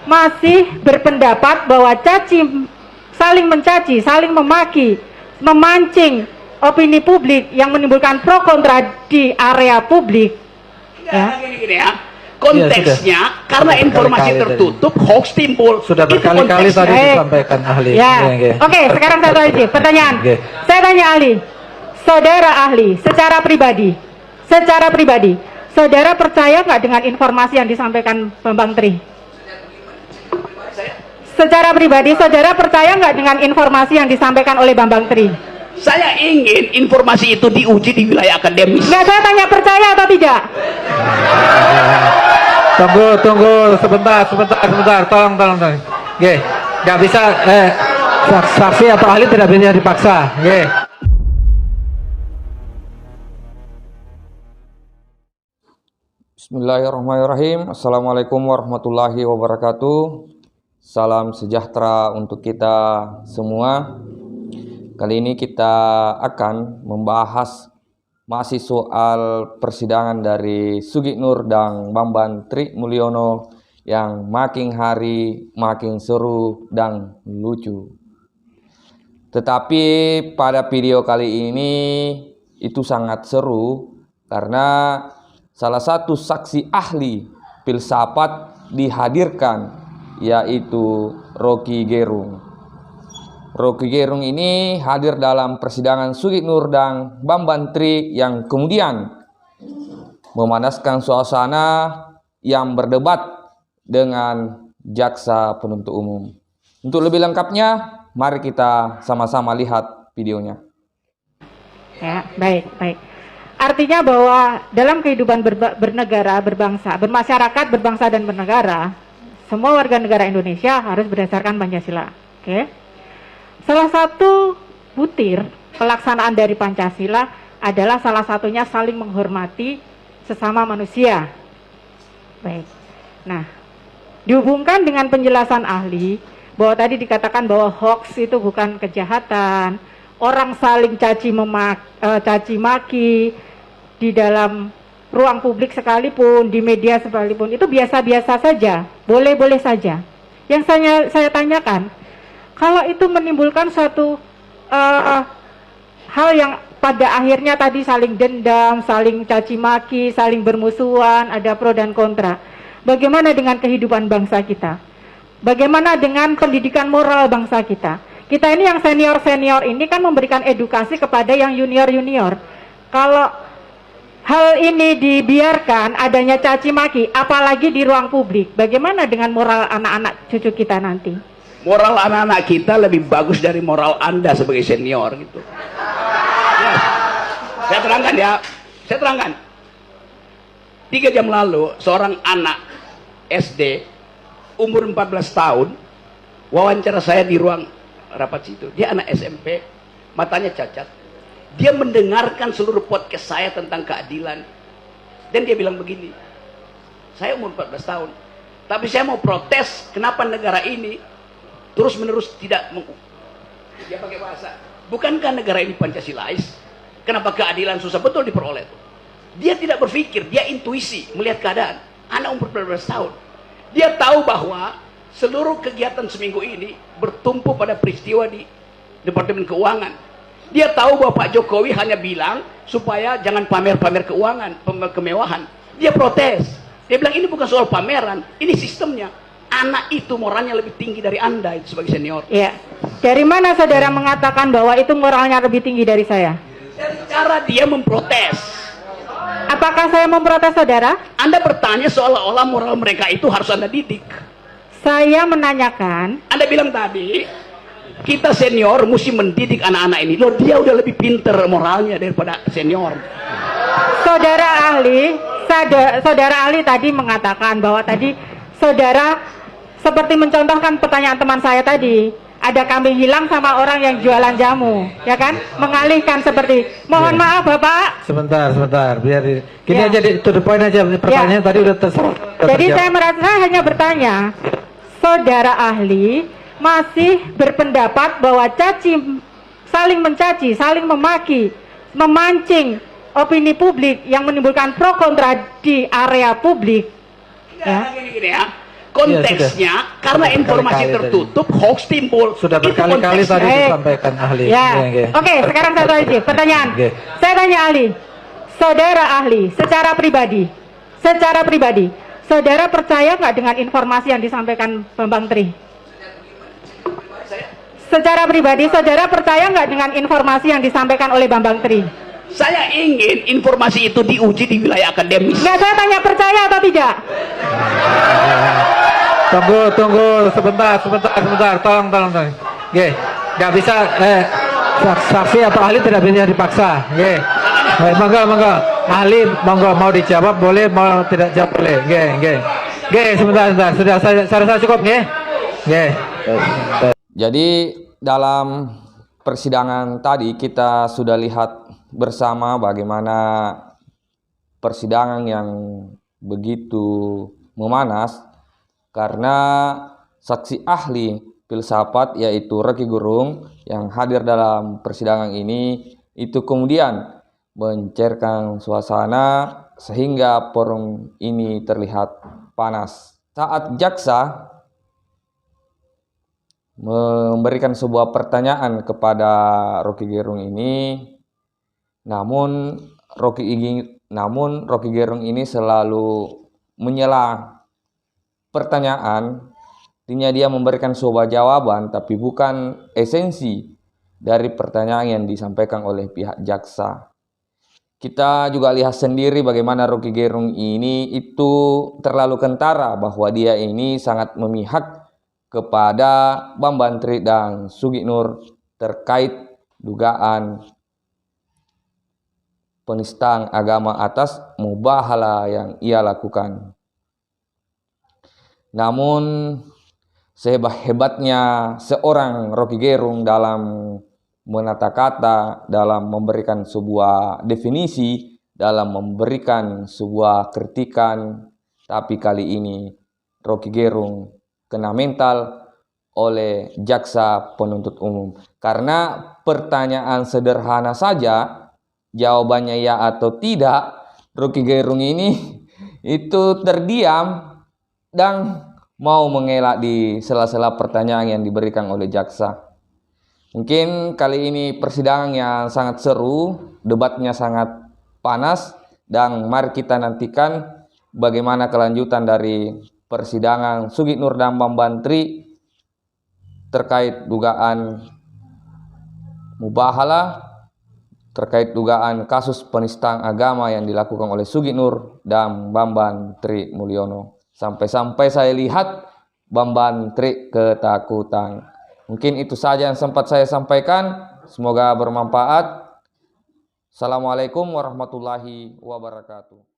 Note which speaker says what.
Speaker 1: masih berpendapat bahwa saling mencaci, saling memaki, memancing opini publik yang menimbulkan pro kontra di area publik.
Speaker 2: Ya. Gini ya. Konteksnya ya, karena informasi tertutup tadi. Hoax timbul.
Speaker 3: Sudah berkali-kali tadi disampaikan ahli.
Speaker 1: Ya. Oke, sekarang satu lagi pertanyaan. Saya tanya ahli, saudara ahli, secara pribadi, saudara percaya nggak dengan informasi yang disampaikan Bambang Tri? Secara pribadi, saudara percaya nggak dengan informasi yang disampaikan oleh Bambang Tri?
Speaker 2: Saya ingin informasi itu diuji di wilayah akademis.
Speaker 1: Nggak, saya tanya percaya atau tidak?
Speaker 3: Tunggu sebentar, tolong. Oke, nggak bisa, saksi atau ahli tidak bisa dipaksa. Oke.
Speaker 4: Bismillahirrahmanirrahim. Assalamualaikum warahmatullahi wabarakatuh. Salam sejahtera untuk kita semua. Kali ini kita akan membahas masih soal persidangan dari Sugiknur dan Bambang Tri Mulyono yang makin hari makin seru dan lucu. Tetapi pada video kali ini itu sangat seru karena salah satu saksi ahli filsafat dihadirkan, yaitu Rocky Gerung. Rocky Gerung ini hadir dalam persidangan Sugiknur dan Bambang Tri yang kemudian memanaskan suasana yang berdebat dengan jaksa penuntut umum. Untuk lebih lengkapnya, mari kita sama-sama lihat videonya.
Speaker 1: Ya, baik. Artinya bahwa dalam kehidupan bernegara, berbangsa, bermasyarakat, berbangsa dan bernegara, semua warga negara Indonesia harus berdasarkan Pancasila. Oke? Salah satu butir pelaksanaan dari Pancasila adalah salah satunya saling menghormati sesama manusia. Baik. Nah, dihubungkan dengan penjelasan ahli bahwa tadi dikatakan bahwa hoax itu bukan kejahatan, orang saling caci maki di dalam ruang publik sekalipun, di media sekalipun, itu biasa-biasa saja, boleh-boleh saja. Yang saya tanyakan, kalau itu menimbulkan suatu hal yang pada akhirnya tadi saling dendam, saling caci maki, saling bermusuhan, ada pro dan kontra. Bagaimana dengan kehidupan bangsa kita? Bagaimana dengan pendidikan moral bangsa kita? Kita ini yang senior-senior ini kan memberikan edukasi kepada yang junior-junior. Kalau hal ini dibiarkan adanya caci maki, apalagi di ruang publik, bagaimana dengan moral anak-anak cucu kita nanti?
Speaker 2: Moral anak-anak kita lebih bagus dari moral Anda sebagai senior gitu. Ya. Saya terangkan. 3 jam lalu seorang anak SD umur 14 tahun wawancara saya di ruang rapat situ. Dia anak SMP, matanya cacat. Dia mendengarkan seluruh podcast saya tentang keadilan. Dan dia bilang begini, saya umur 14 tahun, tapi saya mau protes kenapa negara ini terus menerus tidak dia pakai bahasa, bukankah negara ini Pancasilais? Kenapa keadilan susah betul diperoleh? Dia tidak berpikir, dia intuisi melihat keadaan. Anak umur 14 tahun, dia tahu bahwa seluruh kegiatan seminggu ini bertumpu pada peristiwa di Departemen Keuangan. Dia tahu bahwa Pak Jokowi hanya bilang supaya jangan pamer-pamer keuangan, kemewahan. Dia protes, dia bilang ini bukan soal pameran, ini sistemnya. Anak itu moralnya lebih tinggi dari Anda itu sebagai senior.
Speaker 1: Iya. Dari mana saudara mengatakan bahwa itu moralnya lebih tinggi dari saya?
Speaker 2: Dari cara dia memprotes.
Speaker 1: Apakah saya memprotes saudara?
Speaker 2: Anda bertanya seolah-olah moral mereka itu harus Anda didik.
Speaker 1: Saya menanyakan.
Speaker 2: Anda bilang tadi, kita senior mesti mendidik anak-anak ini. Loh, dia udah lebih pinter moralnya daripada senior.
Speaker 1: Saudara ahli tadi mengatakan bahwa tadi saudara seperti mencontohkan pertanyaan teman saya tadi, ada kambing hilang sama orang yang jualan jamu, ya kan? Mengalihkan seperti, mohon maaf Bapak.
Speaker 3: Sebentar, biar gini aja, to the point aja, pertanyaannya tadi udah terserah.
Speaker 1: Jadi saya hanya bertanya, saudara ahli masih berpendapat bahwa saling mencaci, saling memaki, memancing opini publik yang menimbulkan pro kontra di area publik.
Speaker 2: Gini ya. konteksnya karena
Speaker 3: Sudah
Speaker 2: informasi
Speaker 3: berkali-kali
Speaker 2: tertutup, hoax timbul.
Speaker 3: Sudah
Speaker 2: Itu
Speaker 3: berkali-kali
Speaker 2: konteksnya.
Speaker 3: tadi
Speaker 1: Baik.
Speaker 3: disampaikan ahli.
Speaker 1: Ya.
Speaker 3: Oke.
Speaker 1: Oke, sekarang satu lagi pertanyaan.
Speaker 3: Oke.
Speaker 1: Saya tanya ahli. Saudara ahli, secara pribadi, saudara percaya nggak dengan informasi yang disampaikan Bambang Tri? Secara pribadi, saudara percaya nggak dengan informasi yang disampaikan oleh Bambang Tri?
Speaker 2: Saya ingin informasi itu diuji di wilayah akademis.
Speaker 1: Nggak, saya tanya percaya atau tidak?
Speaker 3: Tunggu sebentar. Tolong. Oke. Nggak bisa saksi atau ahli tidak bisa dipaksa. Oke. Baik, monggo. Ahli monggo, mau dijawab boleh, mau tidak jawab boleh. Oke, sebentar. Sudah saya cukup, nggih. Oke.
Speaker 4: Jadi dalam persidangan tadi kita sudah lihat bersama bagaimana persidangan yang begitu memanas karena saksi ahli filsafat yaitu Rocky Gerung yang hadir dalam persidangan ini itu kemudian mencairkan suasana sehingga forum ini terlihat panas. Saat jaksa memberikan sebuah pertanyaan kepada Rocky Gerung ini, namun Rocky Gerung ini selalu menyela pertanyaan, artinya dia memberikan sebuah jawaban tapi bukan esensi dari pertanyaan yang disampaikan oleh pihak jaksa. Kita juga lihat sendiri bagaimana Rocky Gerung ini itu terlalu kentara bahwa dia ini sangat memihak kepada Bambang Tri dan Sugi Nur terkait dugaan penistaan agama atas mubahalah yang ia lakukan. Namun sehebat-hebatnya seorang Rocky Gerung dalam menata kata, dalam memberikan sebuah definisi, dalam memberikan sebuah kritikan, tapi kali ini Rocky Gerung kena mental oleh jaksa penuntut umum. Karena pertanyaan sederhana saja, jawabannya ya atau tidak, Rocky Gerung ini itu terdiam dan mau mengelak di sela-sela pertanyaan yang diberikan oleh jaksa. Mungkin kali ini persidangan yang sangat seru, debatnya sangat panas, dan mari kita nantikan bagaimana kelanjutan dari persidangan Sugi Nur dan Bambang Tri terkait dugaan mubahalah, terkait dugaan kasus penistaan agama yang dilakukan oleh Sugi Nur dan Bambang Tri Mulyono. Sampai-sampai saya lihat Bambang Tri ketakutan. Mungkin itu saja yang sempat saya sampaikan. Semoga bermanfaat. Assalamualaikum warahmatullahi wabarakatuh.